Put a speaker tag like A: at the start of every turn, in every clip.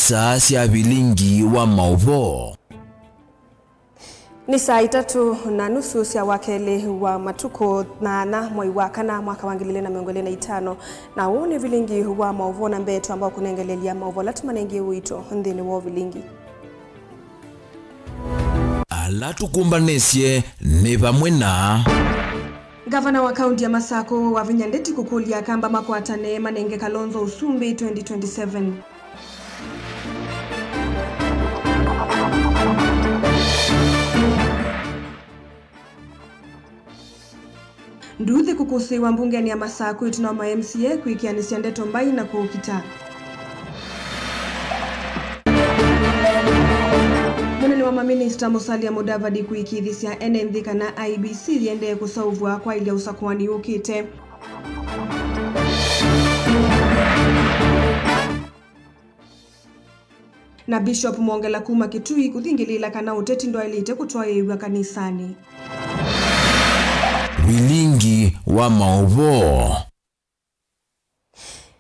A: Nisa cia bilingi wa mauvo.
B: Ni saa 3:30 cia wakeli wa matuko na mwai wa kana mwaka wa 2025 na huu ni bilingi wa mauvo na mbeto ambao kunengelelia mauvo latumanengi wito ndini wa bilingi.
A: Ala tukumbanesie ni bamwe na
B: Gavana wa kaunti ya Masako wa Vinyandeti kukulia kamba makwatane Manenge Kalonzo Usumbi 2027. Nduthi kukusiwa mbungeni ya Masako ituna MCA kuikianisia Ndeto Mbai na kuukita. Munene wa maminista Musalia Mudavadi kuikithisia NND kana IBC liende kusauvwa kwa ile usakwani ukite. Na Bishop Mwongela Kuma Kitui kuthingilila kana uteti ndo ilite kutoa yewa kanisani.
A: bilingi wa mauvo.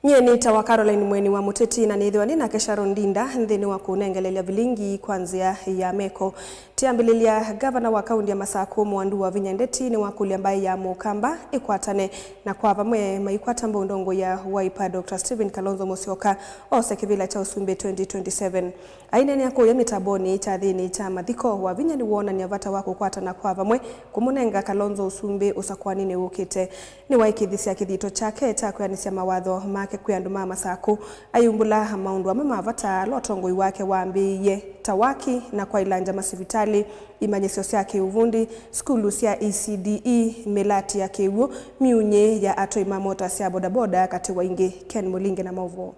B: Nyeni tawa Caroline Mweni wa Muteti na nithiwa nina Kesharo Ndinda nthini wa kunengelelea bilingi kwanzia ya meko. Tiambililia gavana wa kaunti ya Masako Mwandu wa Vinyandeti ni wakulia mbai ya Mukamba ikwatane na kwa vamwe maikwata mbondongo ya Wiper Dr. Stephen Kalonzo Musyoka ose kivila cha Usumbi 2027. Ainene yako ya mitaboni cha dhini cha mathiko wa Vinyandi wona ni avata wako kwata na kwa vamwe kumunenga Kalonzo Usumbi usakwani ni ukite. Ni waikithisia kithito chake cha kuyanisia mawadho make kuyanduma Masako ayumbula maundu wa mama avata lotongoi wake waambiye tawaki na kwa ilanja masivitali imanyesio cia kiuvundi skulu cia ECDE melati ya kiwu miunye ya atoi mamota cia bodaboda kati waingi Ken Mulinge na Mauvo.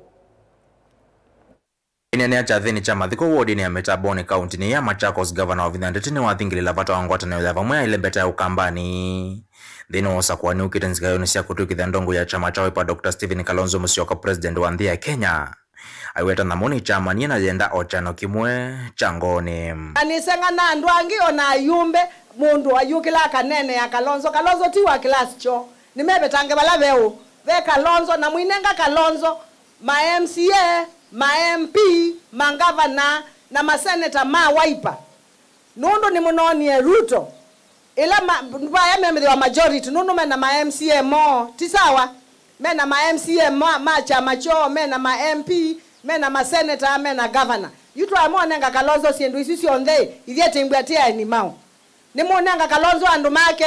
C: Inene ya chathini cha mathiko wodini ya Metaboni County ni ya Machakos Governor wa Vinyandeti ni wathingilila vata wangwata na yudha vamwe ile mbeta ya Ukambani. Dhino usakwani ukitenzikayo cia kutukithia ndongo ya chama cha Wiper Dr. Stephen Kalonzo Musyoka president wa nthi ya Kenya. Aiweta na moni chama ni na yenda ochano kimwe changoni.
D: Anisenga na andu angi ona yumbe mundu ayukila kanene ya Kalonzo ti wa class cho. Nimebetange bala veo. Ve Kalonzo na mwinenga Kalonzo ma MCA, ma MP, ma governor na ma senator ma Wiper. Nundu ni munoni Ruto. Ila mbaya membe wa majority nundu mena ma MCA mo tisawa. Mena ma MCA ma chama cho, mena ma MP, mena ma senator, mena governor. Yutu amonenga Kalonzo siendu isisi onde ithete mbwatia ni mau. Nimunenga Kalonzo andu make.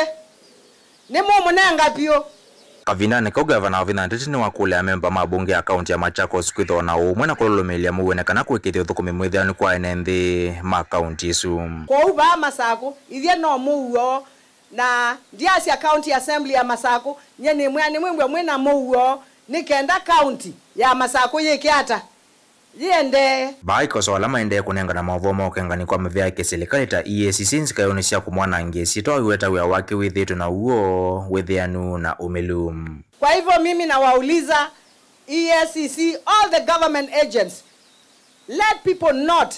D: Nimunenga pio.
C: Kavinane ko governor wa Vinyandeti ni wakule member mabunge ya kaunti ya Machakos kwitho na umwe na kululumilia muwonekana kwikithio thukumi mwithani kwa NND ma county isu.
D: Kwa uba Masako ithie no muwo na ndiasi ya county assembly ya Masako nyeni mwe na muwo nikenda county ya Masako yikiata yende
C: baiko so alama ende kunenga na mavomo kengani kwa mvya keserikali ta EACC nsikayonisia kumwana ngesi to iweta wya wake withitu na uo withianu na umelum.
D: Kwa hivyo mimi na wauliza EACC, all the government agents, let people not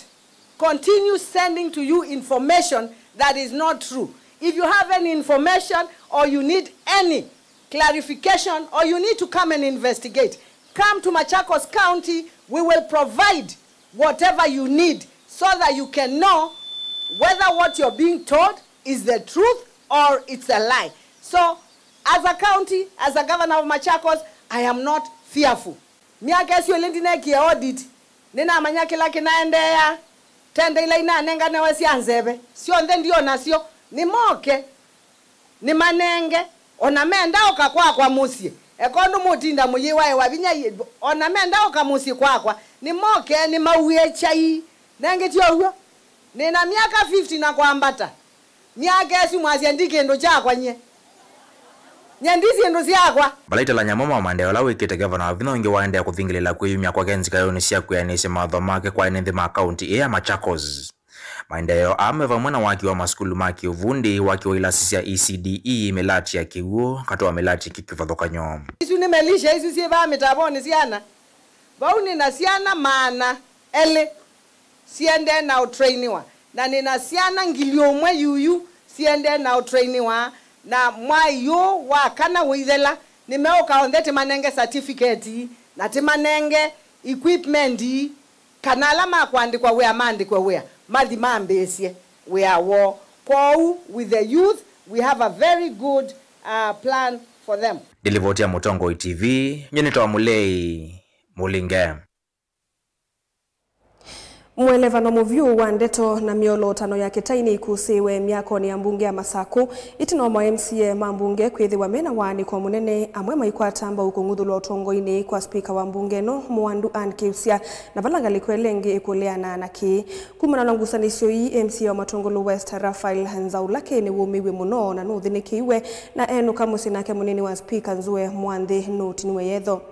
D: continue sending to you information that is not true. If you have any information or you need any clarification or you need to come and investigate, come to Machakos County. We will provide whatever you need so that you can know whether what you're being told is the truth or it's a lie. So, as a county, as a governor of Machakos, I am not fearful. Miaka sio lindine ki audit. Nina manyaki laki naendea. Tende ila ina nenga na wasi anzebe. Sio ndio na sio. Ni moke. Ni manenge. Onamenda kwa musie. Ekondo mutinda muyiwae wabinya onamenda okamusi kwa ni moke ni mauye chai nenge tio nina miaka 50 na kwambata miaka esi mwazi andike ndo chakwa nye nyandisi ndo siakwa
C: balaita la nyamoma wa mandeo la wikite governor wa Vinonge waende kuthingilila kuyumya kwa genzika yonisia kuyanisi mawadho make kwa NND ma county ya Machakos. Maendeleo ameva mwana waki wa maskulu maki uvundi waki wa ilasisi ya ECDE melati ya kiuo katoa melati kikifadhoka nyom.
D: Isu nimelisha isu sieva Metaboni siana. Bauni na siana maana ele siende na utrainiwa. Na nina siana ngiliomwe yuyu siende na utrainiwa. Na mwayo wakana withela nimeoka ondete manenge certificate na timanenge equipment kanala makwandikwa wea mandikwa wea mali mambesie wea wo kwau with the youth. We have a very good plan for them.
C: Dilivotia Mutongo TV, Nyonito Mulei Mulinge.
B: Mwelevano muvyu wa ndeto na miolo tano ya kitaini kusiwe miako ni ambunge ya Masaku itino mwa MCA mambunge kwethi wa mena wani kwa munene amwe maikwata amba ukungudhulu utongo ini kwa spika wa mbunge no Mwandu Ann Kiusia na valangali kwelengi ikuleana na ki kumana na ngusanisyo hii MCA wa Matongolo West Rafael Nzaulake ni wumiwe muno na nuthinikiwe na enu kamusi nake munini wa spika Nzue Mwandhi nutiniwe yetho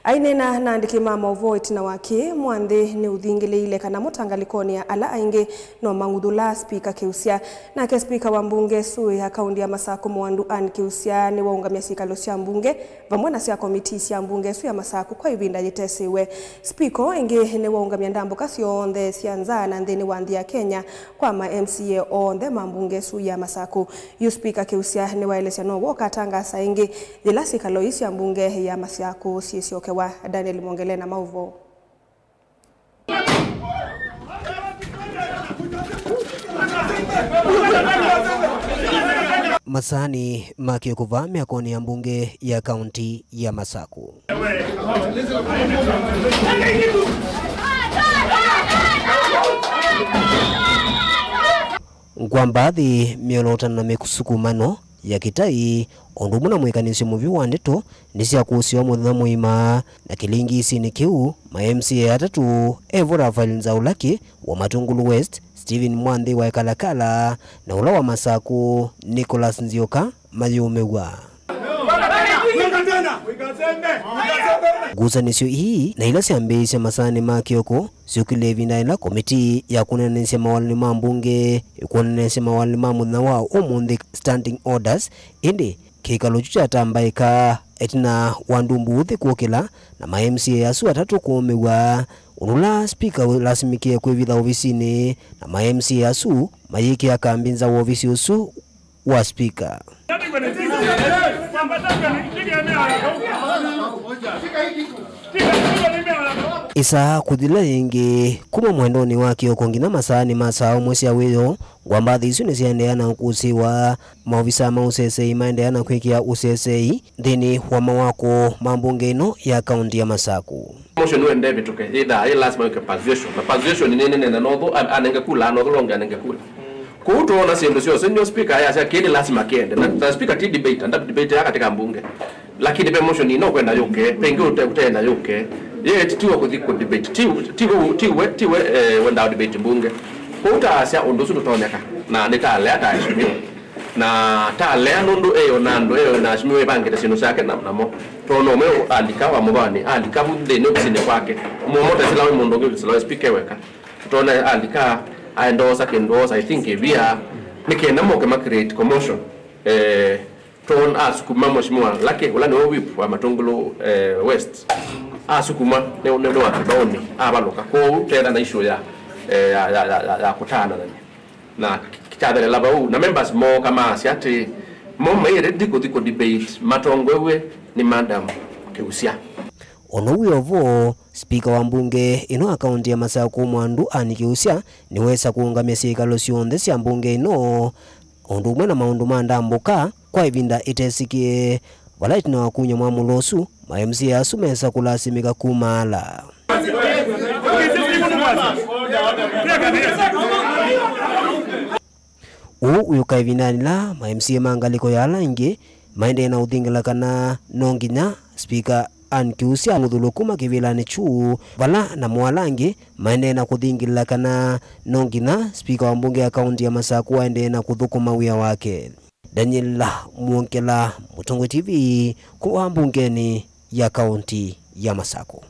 B: ainena na andiki mama uvoiti na waki Mwandhi ni uthingile ile kana tangalikonia ala ainge no mangudula spika Kiusia na ke spika wa mbunge sui ya kaundi ya Masaku Mwandu Ann Kiusia ni waungamia sikalo cia mbunge vamwe cia komiti cia mbunge sui ya Masaku kwa ivinda jitesiwe spiko inge ni waungamia ndambo kasio onthe cia nza na nthini wa nthi ya Kenya kwa ma MCA onthe mambunge sui ya Masaku yu spika Kiusia ni waelesya no woka tangasa inge jila sikalo isi ya mbunge ya Masaku sisiokewa Daniel Mongele na Mauvo.
E: Masani makiokuvaa miakoni ya mbunge ya kaunti ya Masaku. Kwa baadhi miolota na mekusukumano ya kitai ondumu na mwikanisyo muvi wa ndeto nisi ya kuhusiwa muthina muima na kilingi isini kiu ma MCA atatu Evo Rafael Nzaulake wa Matungulu West, Stephen Mwandhi wa Kalakala na ula wa Masaku Nicholas Nzioka mayumewa. Gusanisyo hii na ila siambeisya Masani makioko siukilevi na ila komiti ya kunenesya mawalini mambunge kunenesya mawalini mamuthina wa umundi standing orders indi kikalo chucha tambaika etina wandumbu uthi kuokela na ma MCA yasu atatu kuomewa unula spika lasimikia kwevitha ofisini na ma MCA yasu mayiki akambinza wa ofisi usu wa spika. Isa kuthila yengi kuma mwendoni wake okongina Masani masao mwesi ya weyo ngwambathi isu nisiendeana ukusiwa maofisa mausesei maendeana kwikia usesei dhini wa mawako mambunge ino ya kaunti ya Masaku.
F: Motion wende bituke ida lazima weke position na position ni nene na nodho anengekula nodho longa anengekula kutoona sendo sio senior speaker ya kile lazima kiende na speaker ti debate and debate ya katika mbunge lakini pe motion ino kwenda yoke pengi utaenda yoke ye titiwa kuthiko debate tiwe wenda debate mbunge kuta asia ondosu tutoneka na nitale atashimio na tale anondo nando na ashimiwe bange sino shake namo tono me alikawa mubani alikabu de no bisine kwake mumoto silawe mundoge silawe speaker weka tona alika aendosa kendosa I think via nikenda moke ma create commotion ton asukuma mheshimiwa lake wala no whip wa Matongolo West asukuma ne wa kidoni abaloka ko tena na issue ya kutana na kitadele labau na members mo kama asiati mo maire diko debate Matongwewe ni Madam Kiusia.
E: Onowi ovo spika wa mbunge ino akaunti ya Masaku Mwandu Ann Kiusia niweza kuungamia sikalo sionthe cia mbunge ino ondumwe na maundu mandambuka kwa ivinda itesikie vala itina wakunya mwa mulosu ma MCA asumesa kulasimika kumala. Uyuka ivinani la ma MCA mangaliko ya alangi maende na uthingila kana nonginya spika Ann Kiusia muthulukuma kivilani chuu vala na mwalangi maende na kuthingila kana nongina spika wa mbunge ya kaunti ya Masaku waende na kuthukuma wia wake. Daniel Muonkela, Mutongo TV, kwa mbungeni ya kaunti ya Masaku.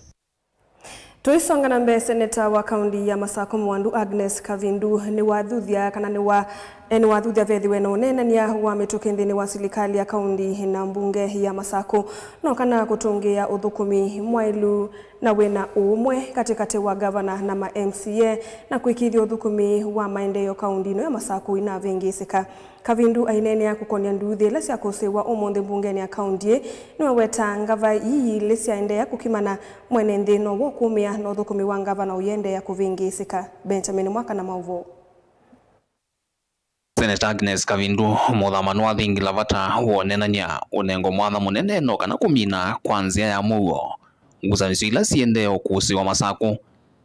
B: Tuisonga na mbe seneta wa kaunti ya Masaku Mwandu Agnes Kavindu ni wathuthia kana ni wa eni wathuthia vethi wena unenania wa mituki nthini wa serikali ya kaunti na mbunge ya Masaku no kana kutungia uthukumi mwailu na wena umwe katikati wa gavana na ma MCA na kuikithia uthukumi wa maendeleo kaunti no ya Masaku ina vingisika. Kavindu ainene ya kukonia nduthi lesi ya kusewa umonde mbungeni ya kaunti niwe weta ngava ii lesi ya ende ya kukimana mwene nthino wokumia na uthukumi wa gavana uyende ya kuvingisika. Benjamin Mwaka na Mauvo.
G: Senator Agnes Kavindu muthamano wa thingi lavata wonenania unengo mwatha munene no kana kumina kwanzia ya muo nguzanisho ila siende ukusiwa Masaku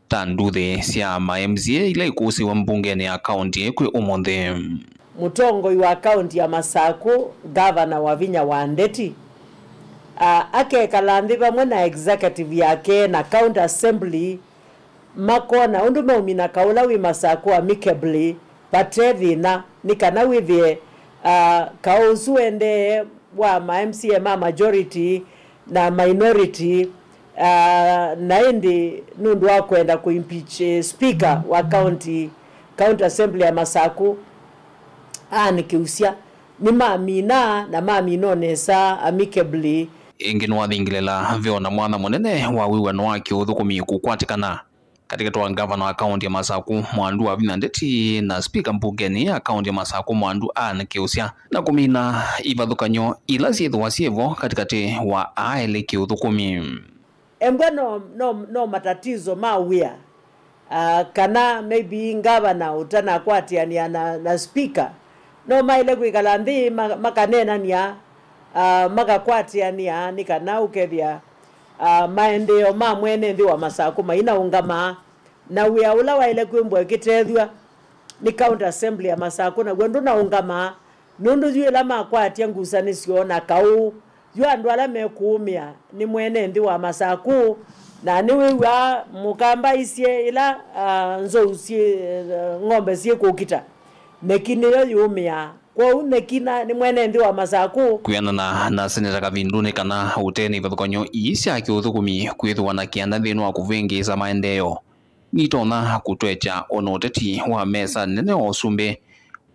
G: ta nduthi cia ma MCA ila ikusiwa mbungeni ya kaunti kwi umonthe.
D: Mutongoi wa kaunti ya Masaku gavana wa Vinya wa Ndeti akekala nthi pamwe na executive yake na county assembly makona undu meumina kaula wi Masaku amicably patethina nikana withie kausu ende wa ma MCA ma majority na minority na indi nundu wa kwenda kuimpeach speaker wa county assembly ya Masaku nikiusia ni mamina na maminonesa amicably
G: ingino wathingilela viona mwana munene wa wiwano wake uthukumi kukwatikana katika toa gavana wa kaunti ya Masaku Mwandu wa Vinya Ndeti na speaker mbungeni ya kaunti ya Masaku Mwandu Kiusia na kumina ivathukanyo ila siethwa sievo katikati wa aele kiuthukumi.
D: Embwa no matatizo mawia kana maybe gavana utana kwatiania na speaker no maile kwikala nthi makanenania makakwatiania ni kana ukethia maendeo ma mwene nthi wa Masaku maina ungama na wia ula waile kwimbwa kitethwa ni county assembly ya Masaku na gwendu na ungama nundu yula makwatia ngusanisio na kau yu andu ala mekuumia ni mwene nthi wa Masaku na ni wiwa mukamba isie ila nzousie ng'ombe sie kukita nekini yo yumia kwa unekina ni mwene nthi wa Masaku
G: kuyana na Senator Kavindu ni kana uteni vathukanyo iisya kiuthukumi kwithwa na kiana thini wa kuvingisa maendeleo nitona kutwecha ono uteti wa mesa nene wa usumbe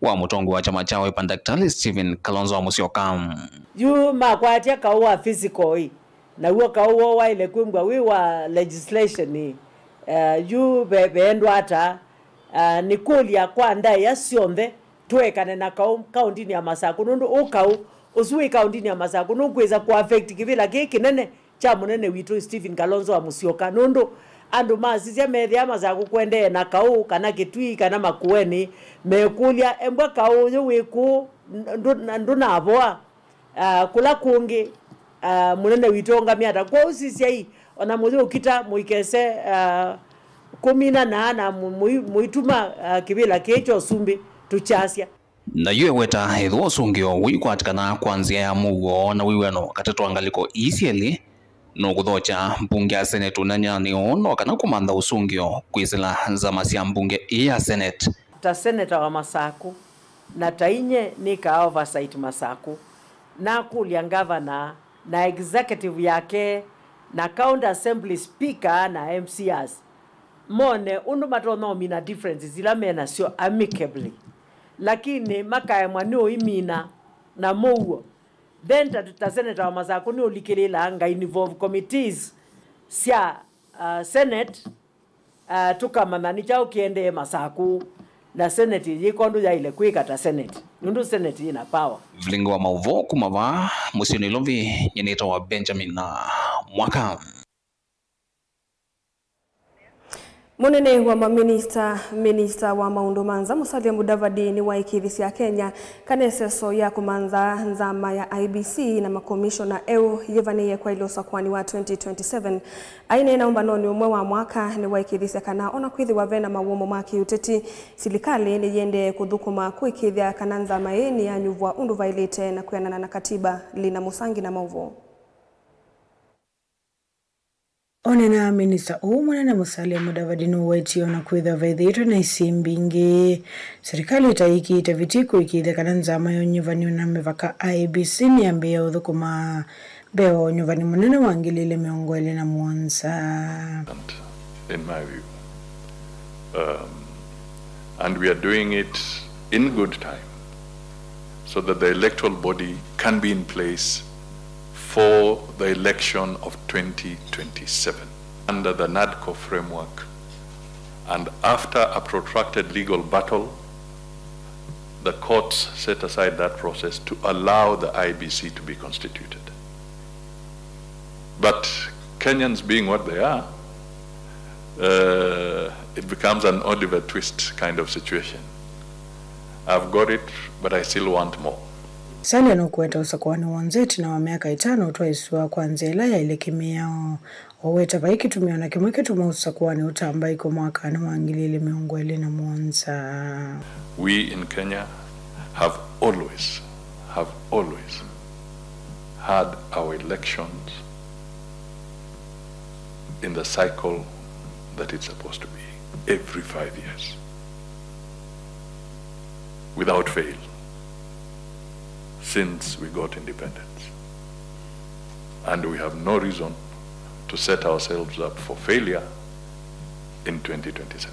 G: wa mutongo wa chama cha Wiper Dr. Stephen Kalonzo Musyoka
D: yu makwatia kauwa physical na huo kauwa waile kwimbwa wiwa legislation yu beendwa hata ni kulia kwa ndai ya sionthe tuwekane na kaunti ya Masaku nundu ukau usui kaunti ya Masaku nunguweza kuaffect kivila kiki nene cha munene witu Stephen Kalonzo wa Musyoka nundu andu masisia methia Masaku kwende na kau kana Kitui kana Makueni mekulia embwa kau yu wiku nduna avoa kula kungi munene witu ngamiata kwa usisia hii ona muzi ukita muikese kumina na muituma kivila kecho sumbi tuchasya
G: na yue weta ethwo sungio wikwatikana kwanzia ya mugo na wiweno katetwa ngaliko isieli no kuthocha mbunge ya Senate unanyani ono kana kumantha usungio kwisila nzama cia mbunge ya Senate
D: ta senator wa Masaku na tainye nika oversight Masaku na kulia governor na executive yake na county assembly speaker na MCAs mone undu matono mina differences zila mena sio amicably lakini makae mwani imina na muo then ta senator wa Masaku ni ulikirila nga involve committees sia Senate tukamana ni chao kiende Masaku na Senate yikondu ya ile kwikata Senate nundu Senate ina power
G: Vlingo wa Mauvo kumava musioni lovi yenito wa Benjamin Mwaka.
B: Munene wa minista wa maundu manza Musalia Mudavadi ni waikithisi ya Kenya kaneseso ya kumanza nzama ya IBC na makomishona yevaniye kwa ilosa kwani wa 2027 aine na umbanoni umwe wa mwaka ni waikithisi ya kana ona kwithi wa vena mawumo maki uteti silikali ni yende kuthukuma kuikithia kana nzama yeni ya nyuvwa undu vailite na kuyanana na katiba Lina Musangi na Mauvo.
H: Onena minista Munene Musalia Mudavadi nuwetio na kwitha vaithitwe na isimbingi serikali itaiki itavitiku ikithe kana nzama yo nyuvani na mivaka IBC ni ambia uthukuma beo nyuvani munene wangilile miongo ili na muonsa
I: in my view and we are doing it in good time so that the electoral body can be in place for the election of 2027 under the NADCO framework. And after a protracted legal battle, the courts set aside that process to allow the IBC to be constituted. But Kenyans being what they are, it becomes an Oliver Twist kind of situation. I've got it, but I still want more.
H: Sali anokuweta usakuwani wanzeti na wa miaka 5 utwaisua kwa nzela ya ile kimiyao. Oweta baiki tumiona kimweke usakuwani utamba iko mwaka na wangilili miongwele na mwanza.
I: We in Kenya have always had our elections in the cycle that it's supposed to be, every 5 years, without fail, since we got independence. And we have no reason to set ourselves up for failure in 2027.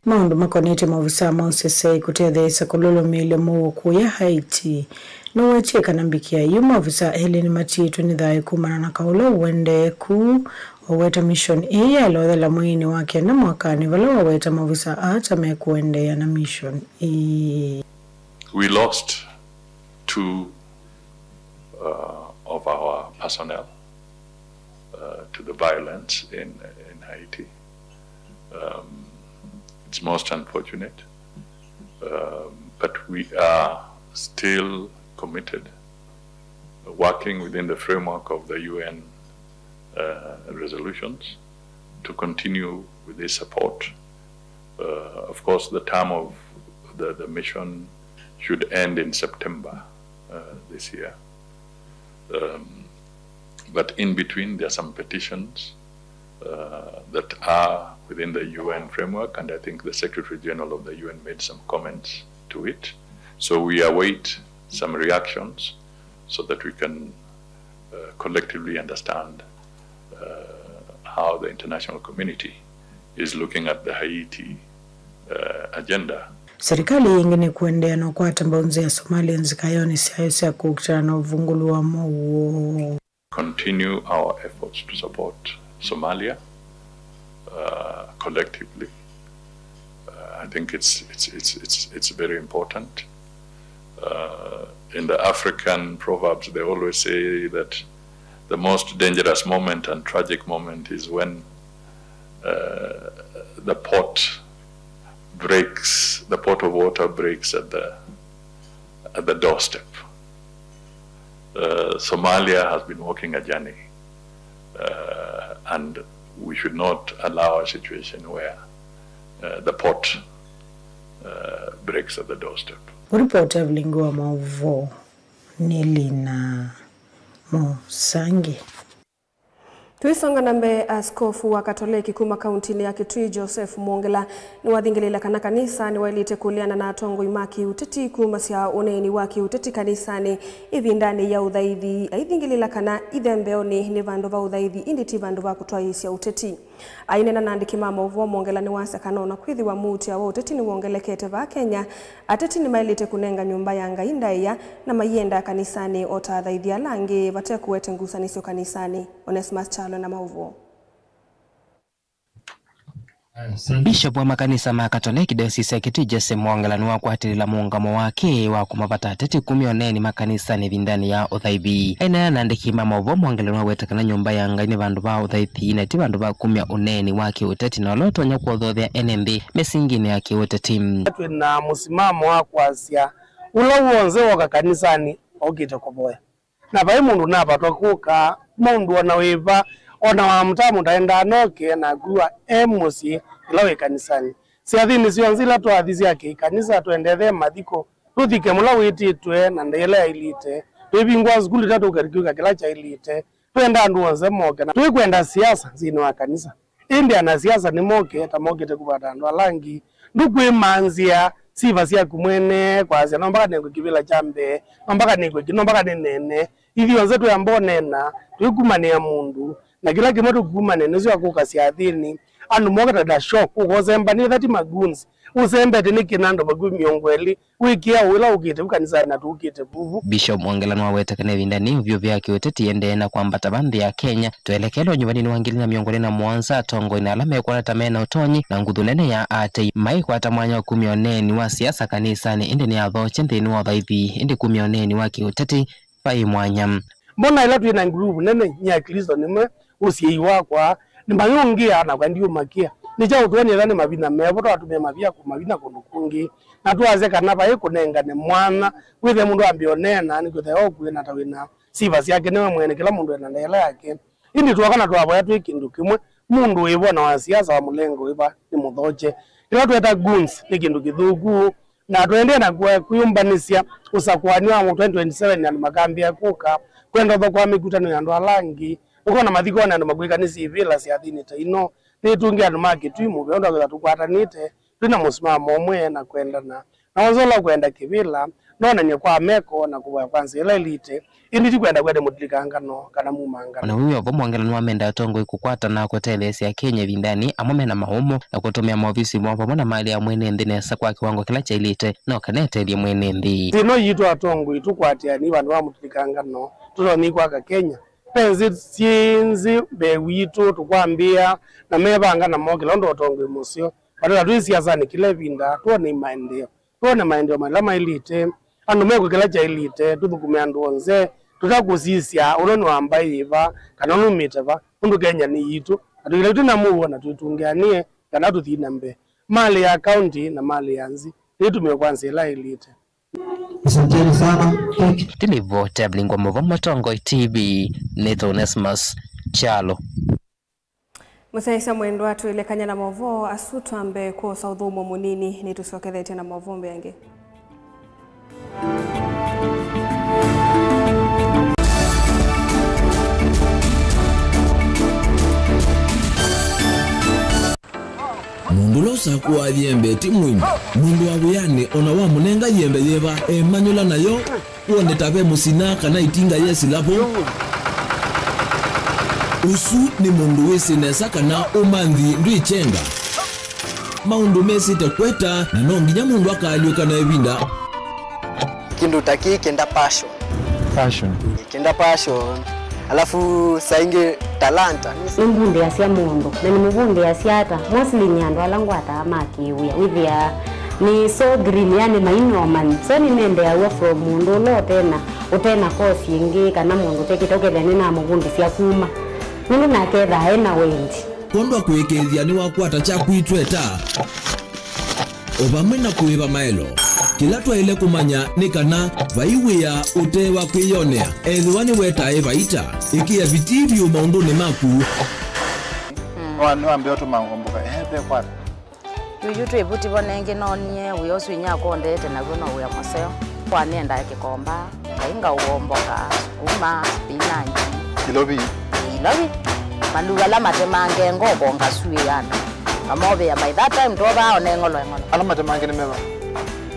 H: Maundu makonete mavisa mausese kutedhesa kulolo mile muo kuya Haiti. Nuwache kanambikia yuma visa Helen Matitu nidhai kumana na kaulo uende ku waweta mission iya loda la muini wake na mwakani wala waweta mavisa hata mekuende ya na mission iya.
I: We lost 2 of our personnel to the violence in Haiti. It's most unfortunate, but we are still committed, working within the framework of the UN resolutions to continue with this support. Of course, the term of the mission should end in September this year. But in between, there are some petitions that are within the UN framework, and I think the Secretary General of the UN made some comments to it. So we await some reactions so that we can collectively understand how the international community is looking at the Haiti agenda.
H: Serikali yingine kuendea na kwa tambonzi ya Somalia nzikayoni siyayosi ya kukutana na uvungulu wa mwo.
I: Continue our efforts to support Somalia collectively. I think it's very important. In the African proverbs, they always say that the most dangerous moment and tragic moment is when the pot of water breaks at the doorstep. Somalia has been walking a journey, and we should not allow a situation where the pot breaks at the doorstep.
H: Uripoti ya Vilingo wa Mauvo Nilina Mosangi.
B: Tuisonga nambe askofu wa Katoliki kuma kauntini ya Kitui Joseph Mwongela ni wathingilila kana kanisa ni wailite kuliana na atongo imaki uteti kuma sia uneni waki uteti kanisani hivi ndani ya udhaithi aithingilila kana ithembeoni ni vandu va udhaithi inditi vandu va kutwaisia uteti ainena na andiki mama uvo Mwongela ni wasa kanona kwithi wa muti wa uteti ni wongelekete va Kenya ateti ni mailite kunenga nyumba ya Ngai ndaiya na mayenda kanisani ota dhaithi alangi vate kuwete ngusanisio kanisani. Onesimus Chalo na Mauvo.
J: Bishop wa makanisa ma Katoliki Diocese ya Kitui Joseph Mwongela ni wakwatilila muungamo wake wa kumapata ateti 10 makanisa ni vindani ya uthaithi. Aina na ndiki mama uvo Mwongela ni wetakana nyumba ya Ngai ni vandu va uthaithi na ti vandu va 10 wake uteti na lotonya kuothothia NMB mesingine yake uteti.
K: Na musimamo wa kwasia ula uonze wa kanisani okite koboya. Na bai mundu napa tokuka mundu wanawiva ona wa mtamu taenda noke na gua emosi ilawe kanisani. Siathini sionzila tu adhizi yake kanisa tuendethe mathiko tuthike mula wititwe na ndele ilite twibingwa skuli tatu ukarikiuka kila cha ilite twenda andu onse moke na twikwenda siasa zini wa kanisa india na siasa ni moke tamokete kupata andu alangi ndukwimanzia siva sia kumwene kwa sia nombaka negwe kibila chambe nombaka negwe kinombaka nene hivi wenzetu ambao nena tuikumania mundu na kila kimoto kukumania nezo yakuka siathini andu moga da shock ugozemba ni thati magunzi uzembe tini kinando magumi miongweli wikia wila ukite ukanisa na tukite bubu.
J: Bishop Mwangelano awetekane vindani vyo vyake weteti ende na kwambata bandhi ya Kenya tuelekelo nyumbani wangili na miongoni na Mwanza tongo ina alama ya kuwana tamena utonyi na ngudhulene ya ate mai kwa tamwanya wa kumioneni wa siasa kanisani indi ni adhoche ndi inuwa dhaithi indi kumioneni waki weteti pai mwanya.
K: Mbona ila tuina ngurubu nene nya Kristo nime usiiwa kwa ni mayungia na kwa ndiyo makia nicha utuweni dhani mabina mevo tuwatumia mavia kumabina kunukungi na tuwaze kanapa hiku nengane mwana withe mundu ambionena ni kuthe okwe na tawina siva siyake newe mwene kila mundu ena ndela yake indi tuwakana tuwaboya tuikindu kimwe mundu wivo na wa siasa wa mulengo wiva ni mudhoche kila tuweta guns ni kindu kithuku na tuendea na kuyumbanisia usakuani wa 2027 ya makambi ya kuka kwenda dho kwa mikutano ya ndo alangi uko na mathiko na ndo magwika ni civila si athini taino ni tungia ndo makitu imu onda kwa tukwatanite tuna musimamo omwe na kwenda na wazola kwenda kivila nona nye kwa meko na kuwa kwanza ila elite indi kwenda kwende mudilikangano kana mumanga
J: na huyo vo Mwangelano amenda tongo ikukwata na kutelesi ya Kenya vindani amome na mahumo na kutumia maofisi mwapo mwana mali ya mwene ndi nesa kwa kiwango kila cha elite na kanete ya mwene ndi
K: tino yitu atongo itukwatia ni bandu wa mudilikangano tuno ni kwa Kenya penzi sinzi bewitu tukwambia na mebanga na mogela ndo tongo musio badala tuisi azani kile vinda tuone maendeleo malama elite ando meko kila cha elite tuthukumia ndonze tutakuzisia unono ambaye iva kana numiteva undu Kenya ni yitu atukile tunamuona tuitungianie kana tuthina mbe mali ya county na mali ya nzi nitumie kwanza ila elite.
E: Asanteni sana.
J: Tilivo tabling wa Movo Tongo TV Neto Onesmus Chalo.
B: Musaisa mwendo watu ile kanya na Movo asutu ambe kwa saudhumo munini ni tusokethete na Movo mbenge.
A: Mundu losa kuwa yembe timwini mundu wabuyani ona wa munenga yembe yeba emanyula nayo uone tabe musina kana itinga yesi lapo usu ni mundu wesi nesa kana umanthi ndwichenga maundu mesi tekweta na nonginya mundu akaliuka na ebinda
L: kindu taki kenda passion alafu sainge talanta
M: nimbunde ya sia mundu na nimbunde ya siata mostly nyando alangu atamaki withia ni so green yani mainoman so ni nende ya from mundu lo tena kosi ingi kana mundu tekitoke thani na mubundi sia kuma mundu na ketha ena wendi
A: kondwa kwekethia ni wakwata cha kuitweta obamwe na kuiba maelo kila twaile kumanya ni kana vaiwia utewa kwiyonea ethiwani wetae vaita ikia vitirio maunduni maku
N: wanu otumangomboka kwata
O: yutu ibuti bonenge nonye uyosu inyako ndete na gono uya moseo kwanienda kikomba kainga uomboka sukuma spinach
N: kilobi
O: maluga la matemange ngobo ngasuya amobe ya by that time toba onengolo
N: ala matemange ni meba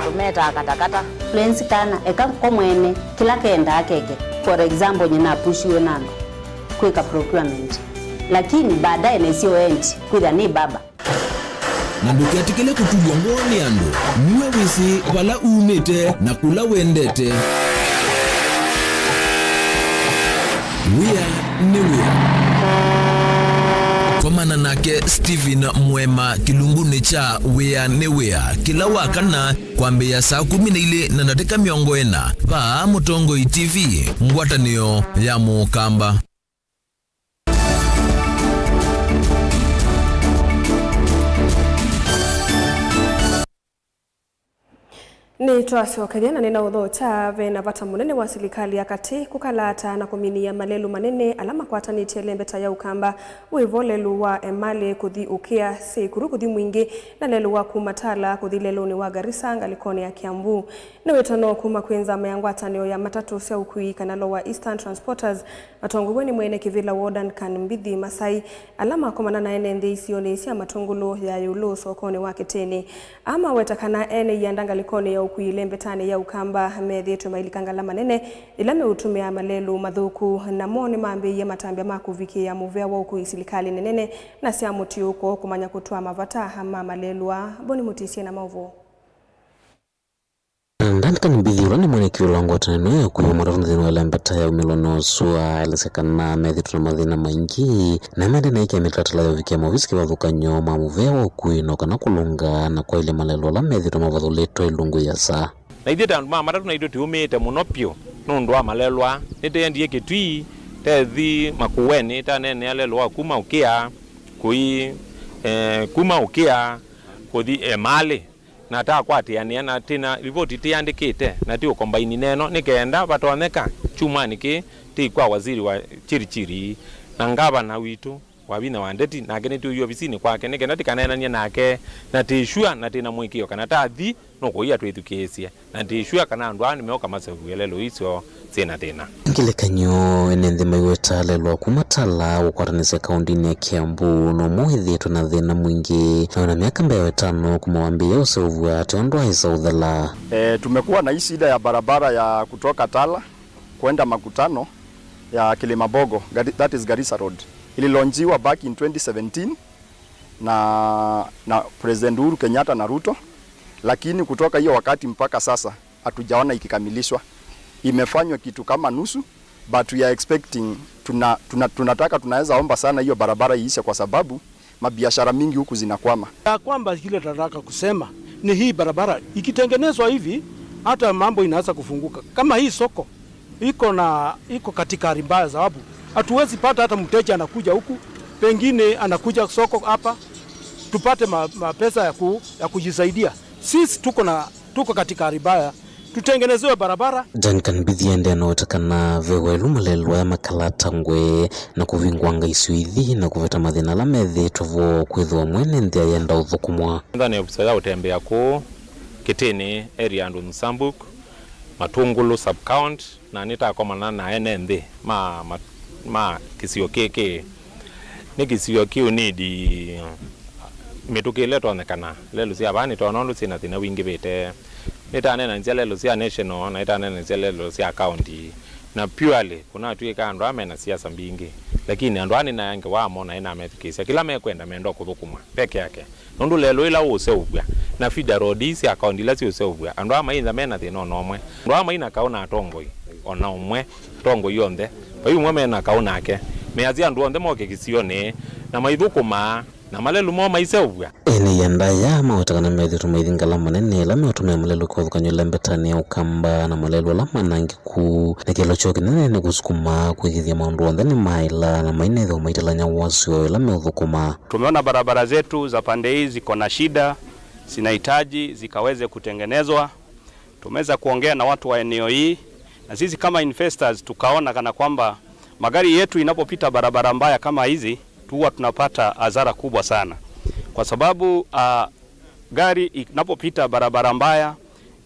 O: tumeta katakata
M: plans kana eka komwene kila kenda akeke for example nyina pushiwe nando kweka procurement lakini baadaye nesio end kwida ni baba
A: na ndukiatikile kutulwa ngoni ando niwe wisi wala umete na kula wendete wea komana nake Steven Mwema kilunguni cha wea kila wakana kwambia saa 12 na nateka miongo ena va Mutongo TV ngwatanio ya mukamba.
B: Ni twasokethia na nina uthocha vena vata munene wa serikali ya kati kukalata na kuminia malelu manene alama kwatanitie lembeta ya ukamba wivo lelu wa emale kuthi ukia sikuru kuthi mwingi na lelu wa kumatala kuthi lelu ni wa Garissa ngalikoni ya Kiambu na wetano kuma kwenza mayangwatanio ya matatu sia ukui kanalo wa Eastern Transporters matongweni mwene kivila Warden kan Mbithi Masai alama komana na ene isione isia matongolo ya yulu sokoni wa Kiteni ama wetakana ene yandanga likoni ya kuilembetani ya ukamba methitu mailikangala manene ila meutumia malelu mathuku na moni mambi ya matambia makuviki ya muvea wa uku isilikali nenene na sia muti uko kumanya kutua mavata hama malelua boni mutisia na mauvu.
P: Ndandika nibidhiura ni mwene kiwila wangu watanenu ya kuyo marafuni zinu wala mbata ya umilono suwa ilisekana methitu na madhina maingi na mende na iki ya mitratala ya wiki ya mavisiki wadhuka nyoma muvewa kuinoka na kulunga na kwa ile malelo la methitu mavadhu leto ilungu ya saa.
Q: Na idhita maratu na idoti umete munopio nundua malelwa nite yandiye kitui tethi makuweni ta nene alelwa kuma ukia kuma ukia kuthi emale na taa kwatiania na tina ripoti tiandikite na ti ukombaini neno nikaenda batoneka chuma niki ti kwa waziri wa chirichiri na ngavana witu wabina wandeti na gene tu yo bisini kwake nikaenda tikanenania nake na tishua na tina mwikio kana tathi no kuia twithukesia na tishua kana ndwa nimeoka masevuelelo iso sina tena
P: Kile kanyo enenthi maiweta lelwa kumatala ukwatanise kaundini ya Kiambu no muhithi tuna thina mwingi na miaka mbewe tano kumawambia useuvua ationdwa isa udhala.
R: Tumekuwa na hii shida ya barabara ya kutoka Tala kwenda makutano ya Kilimabogo, that is Garissa Road. Ililonjiwa back in 2017 na President Uhuru Kenyatta na Ruto, lakini kutoka hiyo wakati mpaka sasa hatujaona ikikamilishwa. Imefanywa kitu kama nusu, but we are expecting tunataka tunaweza omba sana hiyo barabara iishe kwa sababu mabiashara mingi huku zinakwama.
S: Kwamba kile tunataka kusema ni hii barabara ikitengenezwa hivi hata mambo inaanza kufunguka. Kama hii soko iko katika hali mbaya sababu hatuwezi pata hata mteja anakuja huku, pengine anakuja soko hapa tupate pesa ya kujisaidia. Sisi tuko katika hali mbaya. Tutengenezewe barabara.
P: Duncan Bithiende anaotakana vewelu malelwa ya makalata ngwe na kuvingwanga isuithi na kuveta mathina la methi tovo kwithwa mwene nthia yenda uthukumwa.
Q: Ndani ya utembea ku Kitini area andu Nsambuk Matungulu sub count na nitakomana na ene nthi ma kisio keke ni kisio kiu nidi mitukile tonekana lelu sia bani tonondu sina thina wingi bete nitanena nzia sia national na itanena nzia sia county na purely kuna tuika ando amena siasa mbingi lakini ando ani na yange wamo na ina ametukisia kila mekwenda mendo kuthukumwa peke yake nundu lelo ila useubwa na feeder road sia county la si useubwa ando ama inza mena thino nomwe ando ama ina kaona atongoi ona umwe tongo yonde bayu mwe mena kaona ake meazia ando onde moke kisione na maithukuma na malelu mo maiseubwa
P: ene yanda ya mawatakana methitu maithingala manene la mewatumia malelu kwa thukanyo lembetani ya ukamba na malelu la manangi ku na kilo choki nene ni kusukuma kuigithia maundu onthe ni maila na mainetho maitalanya wasio la meuthukuma.
T: Tumeona barabara zetu za pande hizi ziko na shida, zinahitaji zikaweze kutengenezwa. Tumeweza kuongea na watu wa eneo hii na sisi kama investors tukaona kana kwamba magari yetu inapopita barabara mbaya kama hizi huwa tunapata hasara kubwa sana. Kwa sababu gari inapopita barabara mbaya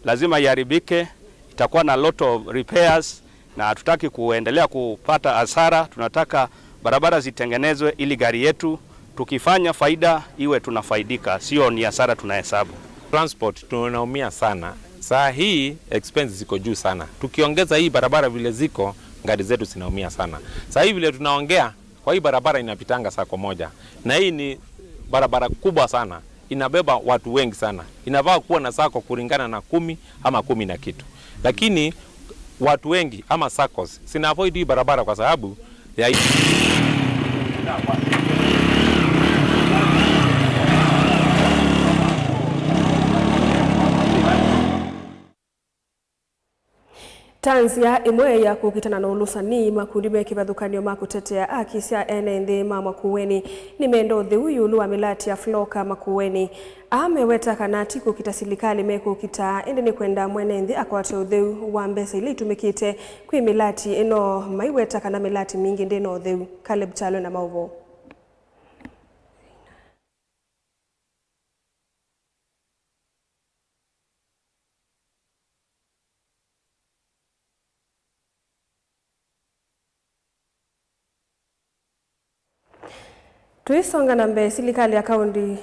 T: lazima iharibike, itakuwa na lot of repairs na hatutaki kuendelea kupata hasara. Tunataka barabara zitengenezwe ili gari yetu tukifanya faida iwe tunafaidika, sio ni hasara tunahesabu.
Q: Transport tunaumia sana. Saa hii expenses ziko juu sana. Tukiongeza hii barabara vile ziko, gari zetu zinaumia sana. Saa hii vile tunaongea kwa hii barabara inapitanga saa moja. Na hii ni barabara kubwa sana. Inabeba watu wengi sana. Inafaa kuwa na sako kulingana na 10 ama 10 na kitu. Lakini watu wengi ama sakos sina avoid hii barabara kwa sababu ya
B: Tanzia imwe ya kukitana na ulusani makundi me kivathukanio makutetea aki cia ene nthi ma Makueni ni mendo thi uyu lu amilati ya Floka Makueni ameweta kanati kukita silikali mekukita indi ni kwenda mwene nthi akwate utheu wa mbesa ili itumikite kwi milati ino maiweta kana milati mingi ndino utheu. Caleb Chalo na mauvo. Tuisonga na mbe silikali ya kaundi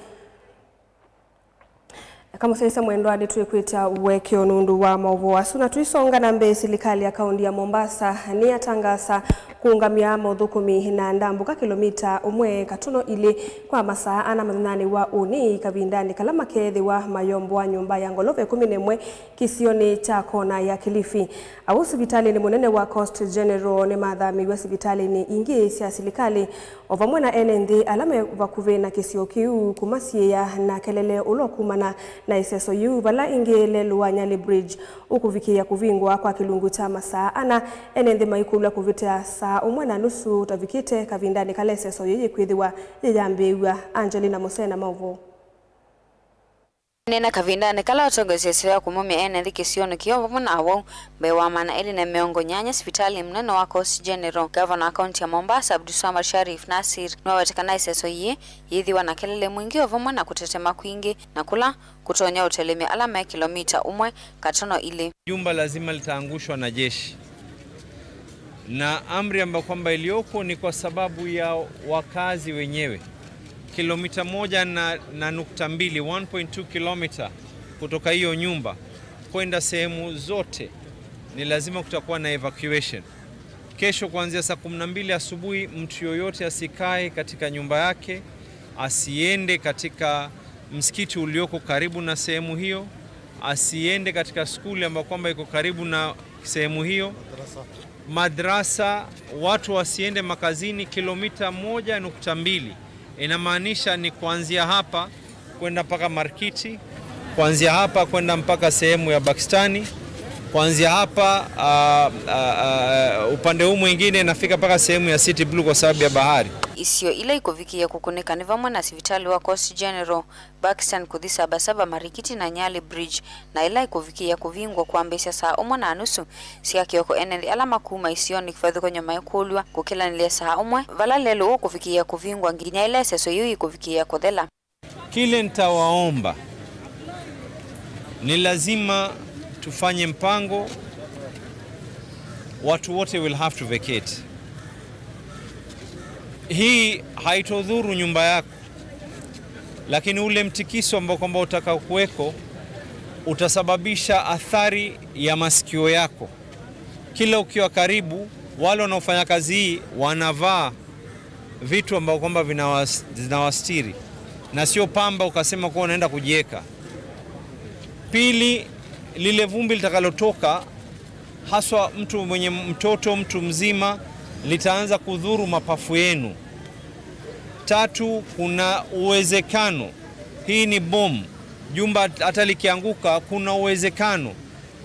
B: Kama sasa mwendo hadi tuikuita uweke onundu wa maovu na tuisonga na mbe serikali ya kaunti ya Mombasa ni atangasa kuungamia modhukumi na ndambuka kilomita umwe katuno ile kwa masaa ana mathanani wa uni kabindani kalama kethi wa mayombo wa nyumba ya Ngolove 11 kisioni cha kona ya Kilifi. Au hospitali ni munene wa Coast General ni madhami wa hospitali ni ingi sia serikali ovamwe na NND alame vakuve na kisio kiu kumasia na kelele ulokumana na iseso yu bala ingele luwa Nyali Bridge ukuvikia kuvingwa kwa kilungu cha masaa ana NND maikula kuvitea saa umwe na nusu utavikite kavindani kale seso yu kwithiwa yambiwa. Angelina Mosena Mauvo
U: nena kavindani kala otogozesyo ya kumumia NND kisioni kiyo mwana awo bewa mana eli na miongo nyanya hospitali mnene wa Coast General Governor County ya Mombasa Abdulswamad Sharif Nasir nwawetekana iseso yithiwa na kelele mwingi ovumwa na kutetema kwingi na kula kutonya utelemi alama ya kilomita umwe katono ile.
V: Jumba lazima litaangushwa na jeshi na amri ambayo kwamba iliyoko ni kwa sababu ya wakazi wenyewe. Kilomita 1.2 1.2 kilomita kutoka hiyo nyumba kwenda sehemu zote ni lazima kutakuwa na evacuation. Kesho kuanzia saa 12 asubuhi mtu yoyote asikae katika nyumba yake, asiende katika msikiti ulioko karibu na sehemu hiyo, asiende katika skuli ambayo kwamba iko karibu na sehemu hiyo. Madrasa watu wasiende makazini. Kilomita 1.2 inamaanisha ni kuanzia hapa kwenda mpaka Markiti, kuanzia hapa kwenda mpaka sehemu ya Pakistani, kuanzia hapa upande huu mwingine nafika mpaka sehemu ya City Blue kwa sababu ya bahari.
U: Isio ile ikovikia kukunika nivamwa na hospitali wa Coast General Pakistan kudhisa basaba Marikiti na Nyali Bridge na ila ikovikia kuvingwa kwa mbesa saa umwe na nusu siya kioko NND alama kuma isioni kifadhi kwa nyama yukulwa kukila nile saa umwe vala lelo kuvikia kuvingwa nginya ila seso yu ikovikia kodela.
V: Kile nitawaomba ni lazima tufanye mpango, watu wote will have to vacate. Hii haitodhuru nyumba yako, lakini ule mtikiso ambao kwamba utaka kuweko utasababisha athari ya masikio yako. Kila ukiwa karibu, wale wanaofanya kazi hii wanavaa vitu ambao kwamba vinawastiri na sio pamba ukasema kwa unaenda kujieka. Pili, lile vumbi litakalotoka haswa mtu mwenye mtoto, mtu mzima, litaanza kudhuru mapafu yenu. Tatu, kuna uwezekano, hii ni bomu, jumba hata likianguka kuna uwezekano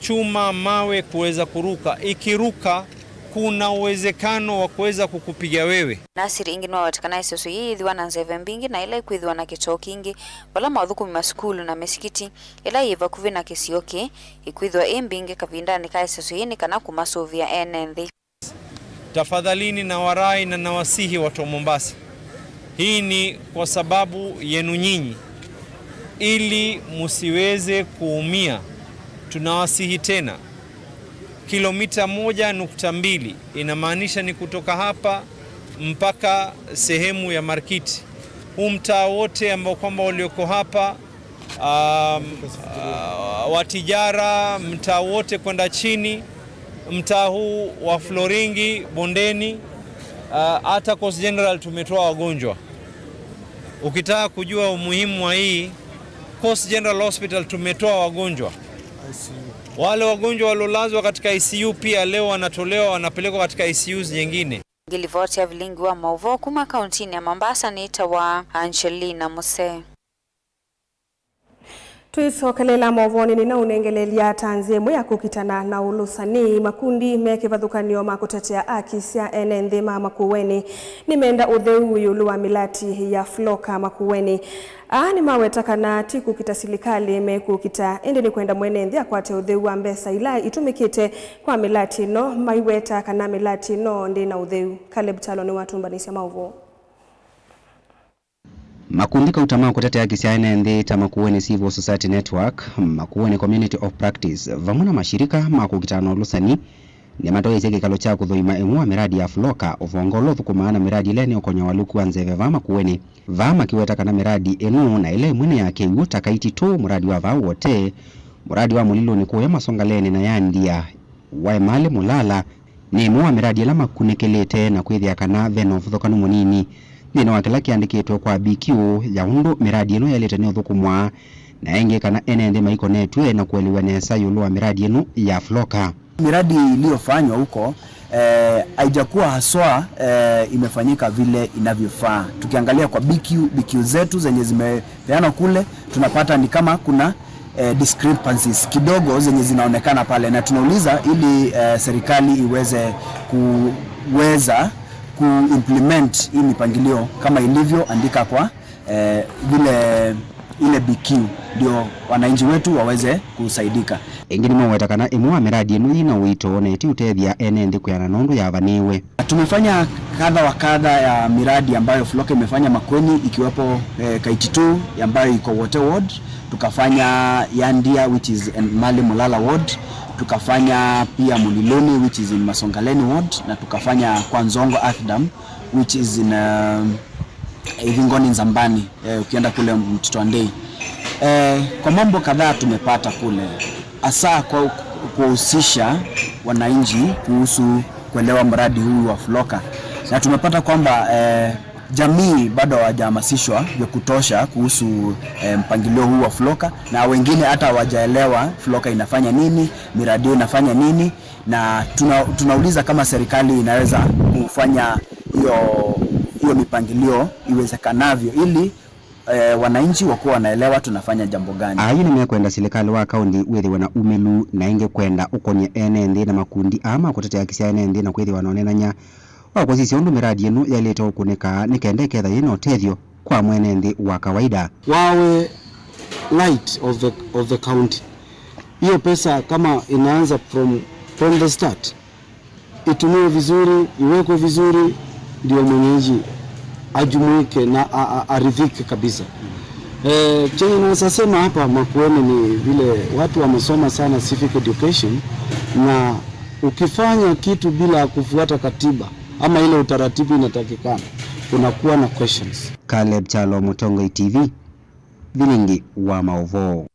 V: chuma mawe kuweza kuruka. Ikiruka kuna uwezekano wa kuweza kukupiga wewe.
U: Nasiri ingi nwa watakana isoso yithiwa na nzeve mbingi na ila ikuithiwa na kitoki ingi bala maudhuku mimaskulu na mesikiti ila yiva kuvi na kisioki ikuithiwa mbingi kavindani ka isoso yini kana kumasuvia NND.
V: Tafadhalini na warai na nawasihi watu wa Mombasa, hii ni kwa sababu yenu nyinyi, ili musiweze kuumia. Tunawasihi tena, kilomita 1.2 inamaanisha ni kutoka hapa mpaka sehemu ya Markiti. Huu mtaa wote ambao kwamba walioko hapa watijara, mtaa wote kwenda chini, mtaa huu wa Floringi, Bondeni, hata Coast General tumetoa wagonjwa. Ukitaka kujua umuhimu wa hii, Coast General Hospital tumetoa wagonjwa. Wale wagonjwa walolazwa katika ICU pia leo wanatolewa, wanapelekwa katika ICUs nyingine.
U: Gilivoti ya vilingi wa Mauvo kuma kauntini ya Mombasa ni itawa Angelina Mose.
B: Tuisokelela mavoni ni na unengelelia tanzemu ya kukitana na ulusani makundi meke vadhukanio makutetea akisia NND makuweni nimeenda udheu yulu wa milati ya floka makuweni ni mawetaka na tiku kita silikali meku kita indi ni kwenda mwenenthi akwate udheu wa mbesa ila itumikite kwa milati no maiweta kana milati no ndi na udheu. Caleb Chalo ni watu mbanisi mauvo.
W: Makundi ka utama kutetea haki cia NND ta Makueni Civil Society Network, Makueni Community of Practice, vamwe na mashirika makukitana ulusani ni matoise kikalo cha kuthoima imwe miradi ya Floka uvongolo thukumana miradi ile ni okonya waluku wanzeve vama kuweni vama kiweta kana miradi enu na ile mwene yake yuta kaiti tu muradi wa vao wote muradi wa mulilo ni kuya masongaleni na yandia wa mali mulala ni imwe miradi la makunekelete na kwithia kana veno futhokanu munini nino wakila kiandikitwe kwa BQ ya undu miradi eno yaleta ni uthukumwa na enge kana enende maiko netwe na kueliwa nesa yulu wa miradi enu ya Floka.
C: Miradi iliyofanywa huko haijakuwa haswa imefanyika vile inavyofaa. Tukiangalia kwa BQ zetu zenye zimepeana kule tunapata ni kama kuna discrepancies kidogo zenye zinaonekana pale, na tunauliza ili serikali iweze kuimplement hii mipangilio kama ilivyoandika kwa vile ile BQ ndio wananchi wetu waweze kusaidika.
W: Engini mwetakana imwa miradi enu ina wito neti utethia enendi kuyana nondu ya vaniwe.
C: Tumefanya kadha wa kadha ya miradi ambayo Floka imefanya Makueni, ikiwapo Kaititu ambayo iko Wote Ward, tukafanya Yandia which is in Mali Mulala Ward, tukafanya pia Muliloni which is in Masongaleni Ward, na tukafanya kwa Nzongo Earth Dam which is in Ivingoni Nzambani, ukienda kule Mtitwandei. Kwa mambo kadhaa tumepata kule, hasa kwa kuhusisha wananchi kuhusu kuelewa mradi huu wa Floka, na tumepata kwamba jamii bado hawajahamasishwa vya kutosha kuhusu mpangilio huu wa Floka, na wengine hata hawajaelewa Floka inafanya nini, miradi inafanya nini, na tunauliza kama serikali inaweza kufanya hiyo mipangilio iwezekanavyo ili wananchi wakuwa wanaelewa tunafanya jambo gani.
W: Ayine mekwenda serikali wa kaunti wethiwe na umelu na inge kwenda ukonya enendi na makundi ama kutetea kisia enendi na kwethi wanaonenanya kwa sisi undu miradi yenu yaleta ukunika nikende ketha yino tethio kwa mwenendi wa kawaida.
S: Wawe light of the county. Hiyo pesa kama inaanza from the start, itumiwe vizuri, iwekwe vizuri, ndio mwenyeji ajumuike na aridhike kabisa. Chenye naweza sema hapa Makueni ni vile watu wamesoma sana civic education, na ukifanya kitu bila kufuata katiba ama ile utaratibu inatakikana kunakuwa na questions.
W: Caleb Chalo, Mutongo TV, Vilingi wa Mauvoo.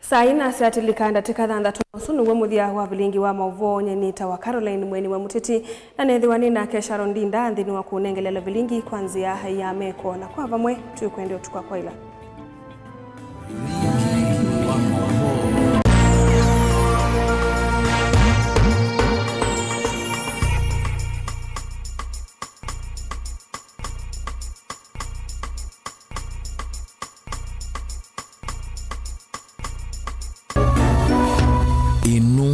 B: Saina siatilikanda tikadhanda tunusunu wemuthia wa Vilingi wa Mauvoo nyenita wa Caroline mweni wa Muteti na nethiwani na Kesha Rondinda nthini wa kunengelela Vilingi kwanzia ya meko na kwa vamwe tukwende utukwa kwa ila.